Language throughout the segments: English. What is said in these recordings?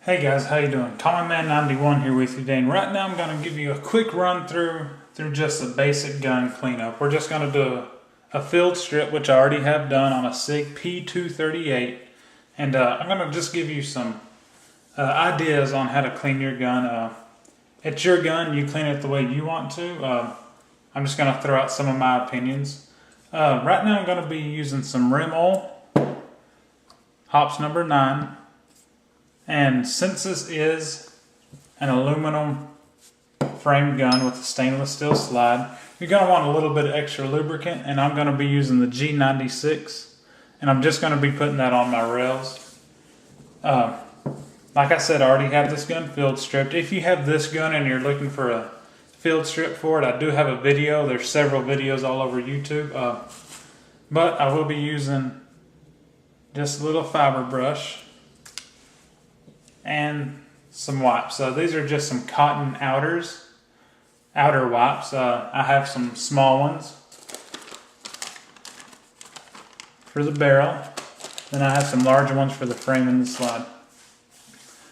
Hey guys, how you doing? TommyMan91 here with you today, and right now I'm going to give you a quick run through just a basic gun cleanup. We're just going to do a field strip, which I already have done on a SIG P238, and I'm going to just give you some ideas on how to clean your gun. It's your gun, you clean it the way you want to. I'm just going to throw out some of my opinions. Right now I'm going to be using some rim oil, Hops number 9. And since this is an aluminum frame gun with a stainless steel slide, you're going to want a little bit of extra lubricant, and I'm going to be using the G96, and I'm just going to be putting that on my rails. Like I said, I already have this gun field stripped. If you have this gun and you're looking for a field strip for it, I do have a video. There's several videos all over YouTube, but I will be using just a little fiber brush and some wipes. These are just some cotton outer wipes. I have some small ones for the barrel, then I have some larger ones for the frame and the slide.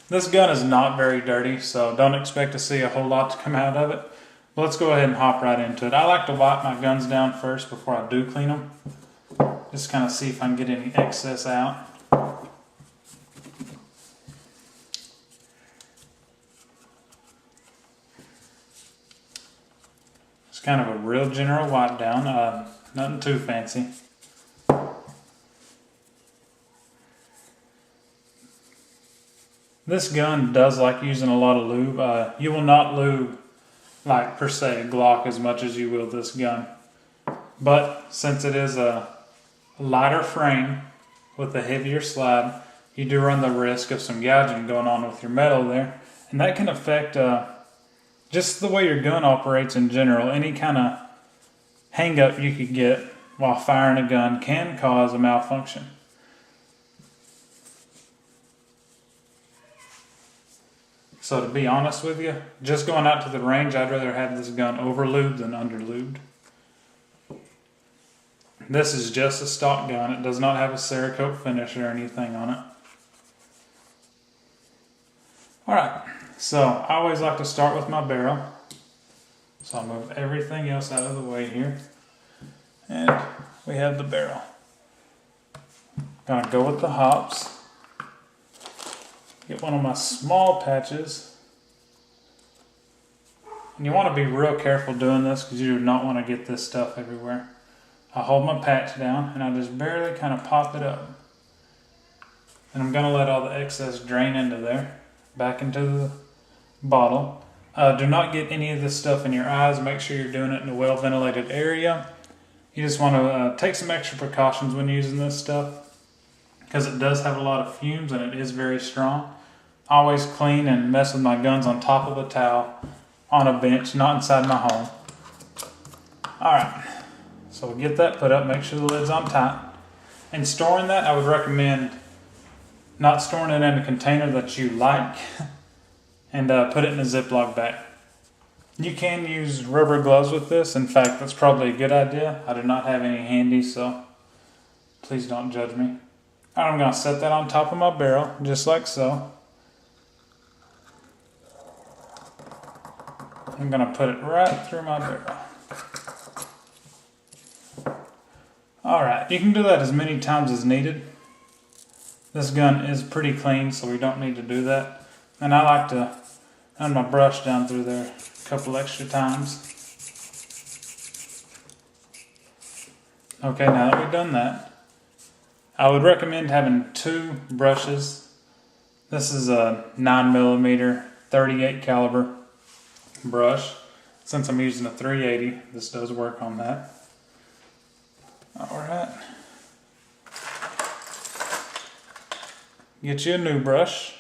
This gun is not very dirty, so don't expect to see a whole lot to come out of it. But let's go ahead and hop right into it. I like to wipe my guns down first before I do clean them. Just kind of see if I can get any excess out. It's kind of a real general wipe down, nothing too fancy. This gun does like using a lot of lube. You will not lube, like per se, a Glock as much as you will this gun. But since it is a lighter frame with a heavier slide, you do run the risk of some gouging going on with your metal there. And that can affect just the way your gun operates in general. Any kind of hang up you could get while firing a gun can cause a malfunction. So to be honest with you, just going out to the range, I'd rather have this gun over lubed than under lubed. This is just a stock gun. It does not have a Cerakote finish or anything on it. Alright, so I always like to start with my barrel. So I'll move everything else out of the way here. And we have the barrel. Gonna go with the hops. Get one of my small patches. And you want to be real careful doing this because you do not want to get this stuff everywhere. I hold my patch down and I just barely kind of pop it up. And I'm going to let all the excess drain into there, back into the bottle. Do not get any of this stuff in your eyes. Make sure you're doing it in a well ventilated area. You just want to take some extra precautions when using this stuff because it does have a lot of fumes and it is very strong. I always clean and mess with my guns on top of a towel on a bench, not inside my home. Alright, so we get that put up, make sure the lid's on tight. And storing that, I would recommend not storing it in a container that you like and put it in a Ziploc bag. You can use rubber gloves with this. In fact, that's probably a good idea. I do not have any handy, so please don't judge me. Alright, I'm going to set that on top of my barrel, just like so. I'm going to put it right through my barrel. Alright, you can do that as many times as needed. This gun is pretty clean, so we don't need to do that. And I like to run my brush down through there a couple extra times. Okay, now that we've done that, I would recommend having 2 brushes. This is a 9mm 38 caliber brush. Since I'm using a 380, this does work on that. Alright. Get you a new brush.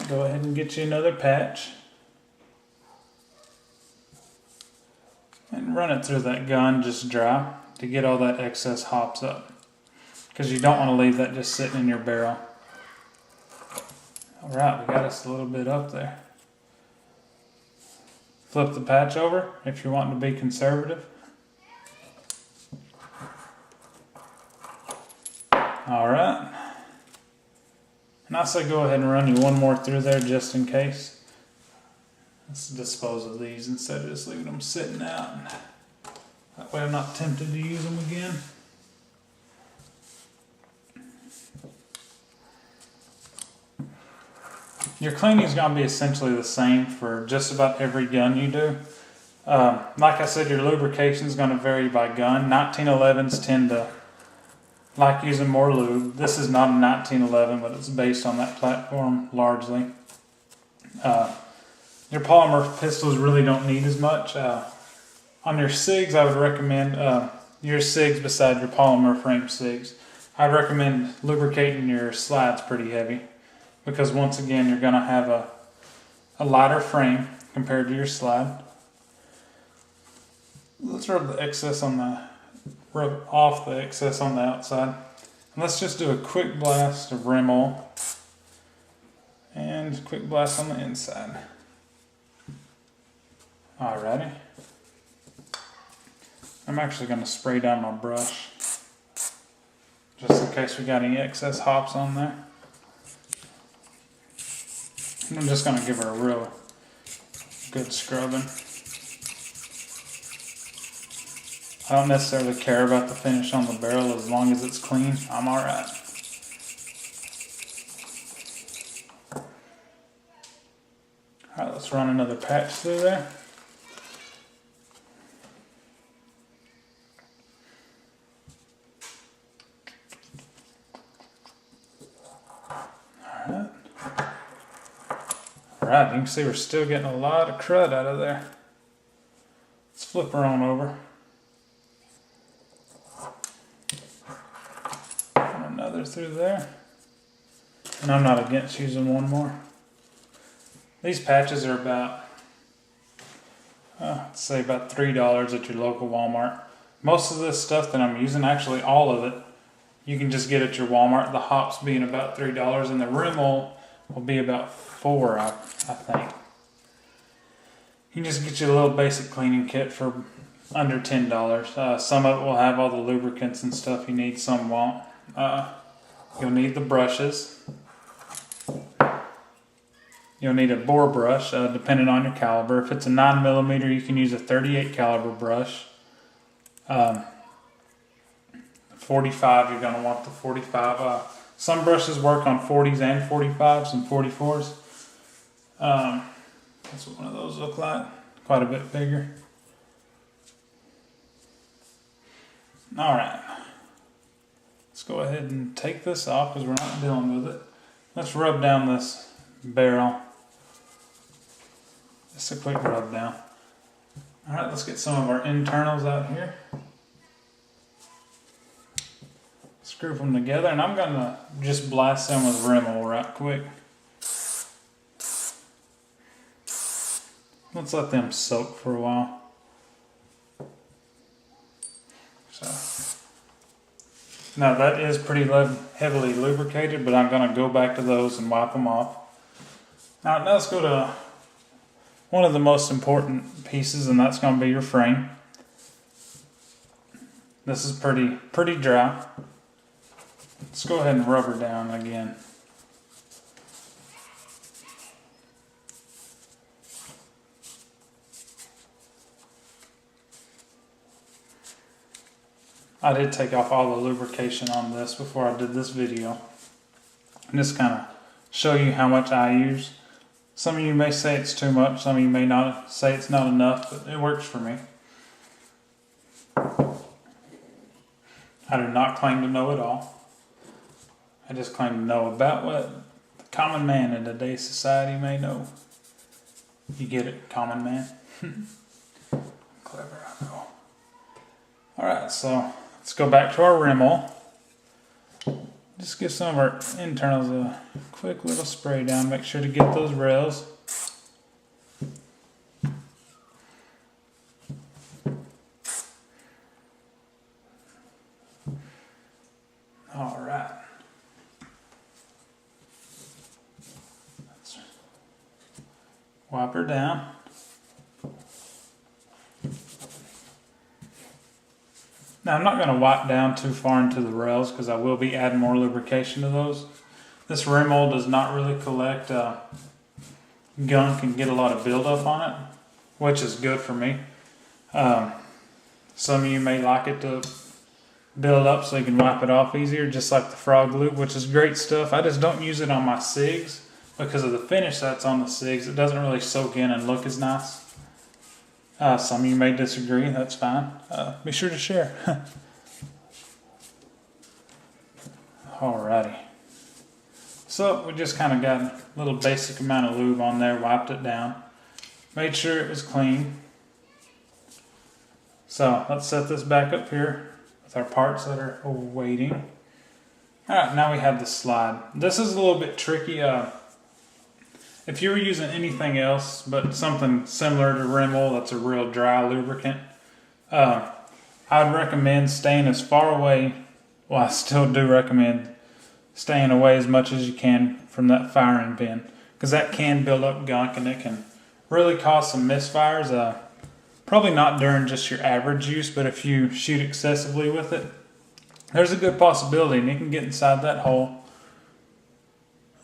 Go ahead and get you another patch. And run it through that gun just dry to get all that excess hops up. Because you don't want to leave that just sitting in your barrel. Alright, we got us a little bit up there. Flip the patch over if you're wanting to be conservative. All right. And I say go ahead and run you one more through there just in case. Let's dispose of these instead of just leaving them sitting out. That way I'm not tempted to use them again. Your cleaning is going to be essentially the same for just about every gun you do. Like I said, your lubrication is going to vary by gun. 1911s tend to like using more lube. This is not a 1911, but it's based on that platform largely. Your polymer pistols really don't need as much. On your SIGs, I would recommend your SIGs beside your polymer frame SIGs. I'd recommend lubricating your slides pretty heavy because once again, you're going to have a lighter frame compared to your slide. Let's rub off the excess on the outside. And let's just do a quick blast of rim oil and a quick blast on the inside. Alrighty. I'm actually going to spray down my brush just in case we got any excess hops on there. And I'm just going to give her a real good scrubbing. I don't necessarily care about the finish on the barrel as long as it's clean. I'm alright. Alright, let's run another patch through there. Alright. Alright, you can see we're still getting a lot of crud out of there. Let's flip her on over. Another through there. And I'm not against using one more. These patches are about, let's say about $3 at your local Walmart. Most of this stuff that I'm using, actually all of it, you can just get at your Walmart. The hops being about $3 and the rim oil will be about $4, I think. You can just get you a little basic cleaning kit for under $10. Some of it will have all the lubricants and stuff you need, some won't. You'll need the brushes. You'll need a bore brush, depending on your caliber. If it's a 9mm, you can use a 38 caliber brush. 45, you're going to want the 45. Some brushes work on 40s and 45s and 44s. That's what one of those look like. Quite a bit bigger. Alright. Let's go ahead and take this off because we're not dealing with it. Let's rub down this barrel. Just a quick rub down. Alright, let's get some of our internals out here. Screw them together, and I'm going to just blast them with rim oil right quick. Let's let them soak for a while. Now that is pretty heavily lubricated, but I'm going to go back to those and wipe them off. Now let's go to one of the most important pieces, and that's going to be your frame. This is pretty dry. Let's go ahead and rub her down again. I did take off all the lubrication on this before I did this video. And just kind of show you how much I use. Some of you may say it's too much, some of you may not say it's not enough, but it works for me. I do not claim to know it all. I just claim to know about what the common man in today's society may know. You get it, common man? Clever, I know. Alright, so let's go back to our rim oil. Just give some of our internals a quick little spray down. Make sure to get those rails. Alright. Let's wipe her down. Now I'm not going to wipe down too far into the rails because I will be adding more lubrication to those. This rim oil does not really collect gunk and get a lot of buildup on it, which is good for me. Some of you may like it to build up so you can wipe it off easier, just like the Frog Lube, which is great stuff. I just don't use it on my SIGs because of the finish that's on the SIGs. It doesn't really soak in and look as nice. Some of you may disagree, that's fine. Be sure to share. Alrighty. So we just kind of got a little basic amount of lube on there, wiped it down, made sure it was clean. So let's set this back up here with our parts that are waiting. Alright, now we have the slide. This is a little bit tricky. If you were using anything else but something similar to rim oil that's a real dry lubricant, I would recommend staying as far away. Well, I still do recommend staying away as much as you can from that firing pin, because that can build up gunk and it can really cause some misfires. Probably not during just your average use, but if you shoot excessively with it, there's a good possibility and it can get inside that hole.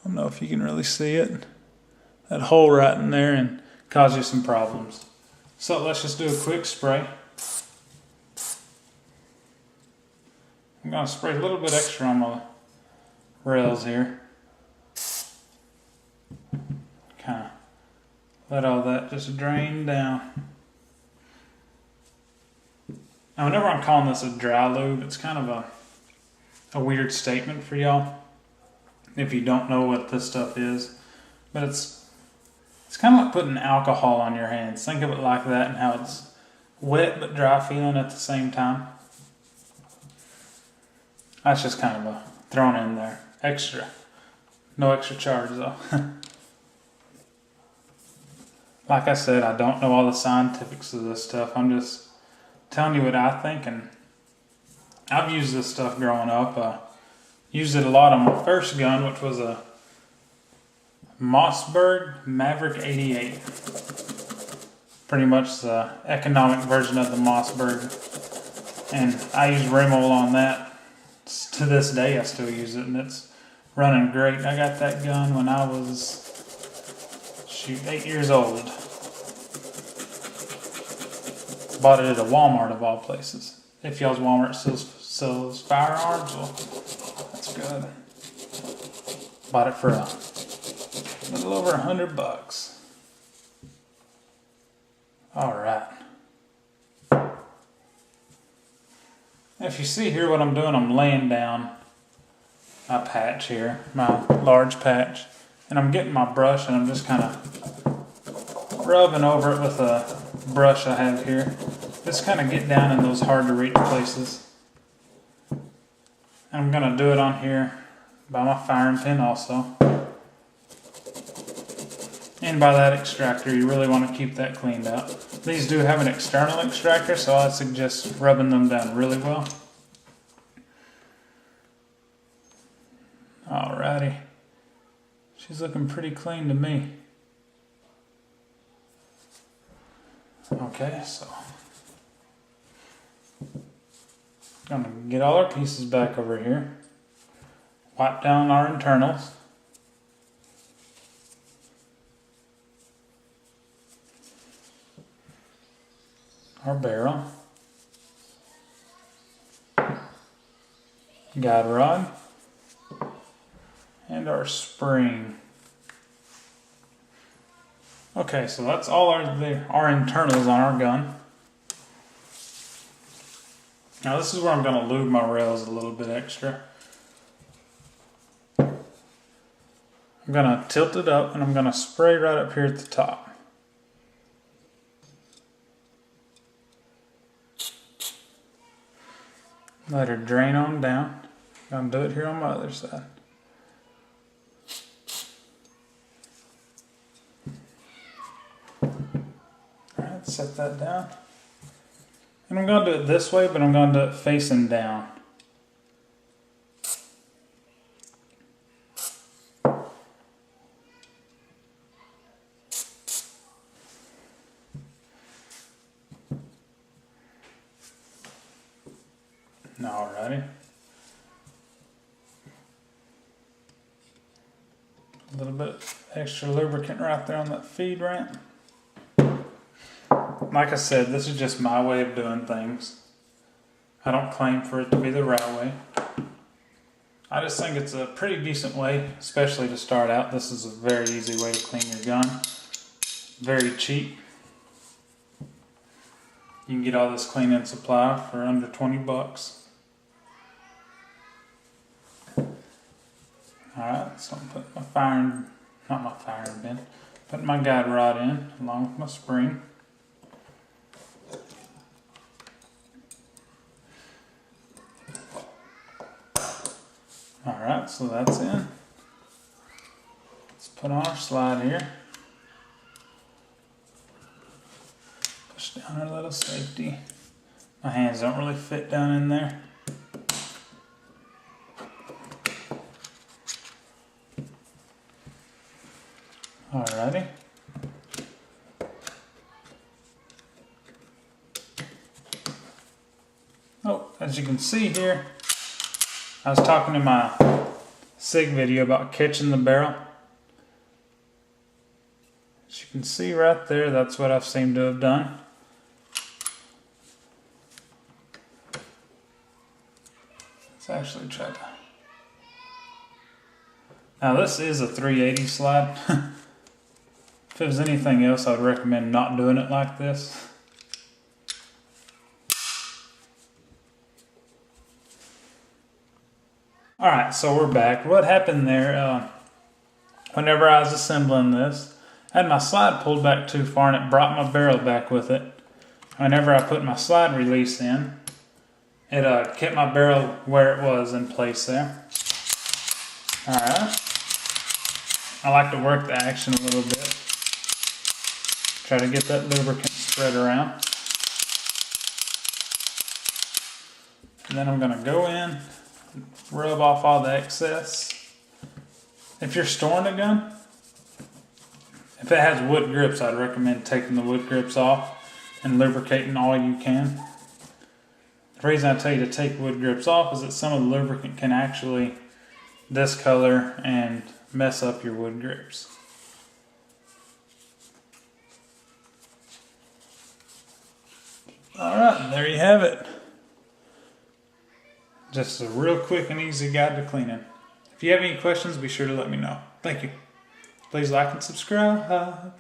I don't know if you can really see it. That hole right in there and cause you some problems. So let's just do a quick spray. I'm going to spray a little bit extra on my rails here. Kind of let all that just drain down. Now whenever I'm calling this a dry lube, it's kind of a weird statement for y'all if you don't know what this stuff is. But it's kind of like putting alcohol on your hands. Think of it like that, and how it's wet but dry feeling at the same time. That's just kind of thrown in there. Extra. No extra charge though. Like I said, I don't know all the scientifics of this stuff. I'm just telling you what I think, and I've used this stuff growing up. Used it a lot on my first gun, which was a Mossberg Maverick 88. Pretty much the economic version of the Mossberg. And I use rim oil on that. To this day I still use it and it's running great. I got that gun when I was, 8 years old. Bought it at a Walmart of all places. If y'all's Walmart sells firearms, well, that's good. Bought it for a little over $100. Alright. If you see here what I'm doing, I'm laying down my patch here, my large patch, and I'm getting my brush and I'm just kind of rubbing over it with a brush I have here. Just kind of get down in those hard to reach places. And I'm going to do it on here by my firing pin also. And by that extractor, you really want to keep that cleaned out. These do have an external extractor, so I suggest rubbing them down really well. Alrighty. She's looking pretty clean to me. Okay, so gonna get all our pieces back over here. Wipe down our internals. Our barrel, guide rod, and our spring. Okay, so that's all our internals on our gun. Now this is where I'm going to lube my rails a little bit extra. I'm going to tilt it up and I'm going to spray right up here at the top. Let her drain on down. I'm going to do it here on my other side. Alright, set that down. And I'm going to do it this way, but I'm going to do it facing down. Alrighty. A little bit extra lubricant right there on that feed ramp. Like I said, this is just my way of doing things. I don't claim for it to be the right way. I just think it's a pretty decent way, especially to start out. This is a very easy way to clean your gun. Very cheap. You can get all this cleaning supply for under 20 bucks. Alright, so I'm putting my firing pin, putting my guide rod in along with my spring. Alright, so that's in. Let's put on our slide here. Push down our little safety. My hands don't really fit down in there. Alrighty. Oh, as you can see here, I was talking in my SIG video about catching the barrel. As you can see right there, that's what I've seemed to have done. Let's actually try to... Now this is a 380 slide. If it was anything else, I would recommend not doing it like this. Alright, so we're back. What happened there, whenever I was assembling this, I had my slide pulled back too far and it brought my barrel back with it. Whenever I put my slide release in, it kept my barrel where it was in place there. Alright. I like to work the action a little bit. Try to get that lubricant spread around. And then I'm going to go in, rub off all the excess. If you're storing a gun, if it has wood grips, I'd recommend taking the wood grips off and lubricating all you can. The reason I tell you to take wood grips off is that some of the lubricant can actually discolor and mess up your wood grips. Alright, there you have it. Just a real quick and easy guide to cleaning. If you have any questions, be sure to let me know. Thank you. Please like and subscribe.